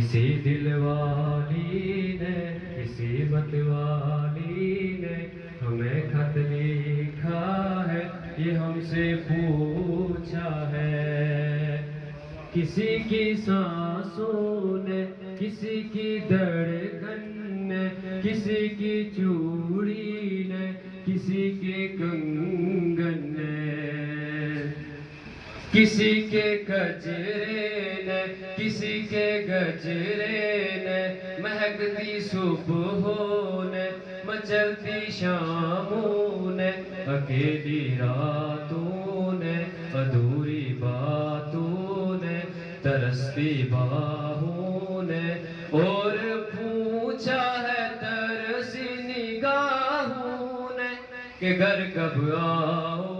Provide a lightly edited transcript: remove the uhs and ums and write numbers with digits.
किसी दिलवाली ने, किसी मतवाली ने हमें खत लिखा है, ये हमसे पूछा है। किसी की सांसों ने, किसी की धड़कन ने, किसी की चूड़ी ने, किसी के कंगन ने, किसी के गजरे ने, किसी के गजरे ने, महकती सुबहों ने, मचलती शामों ने, अकेली रातों ने, अधूरी बातों ने, तरसती बाहों ने, और पूछा है तरसी निगाहों ने कि घर कब आओ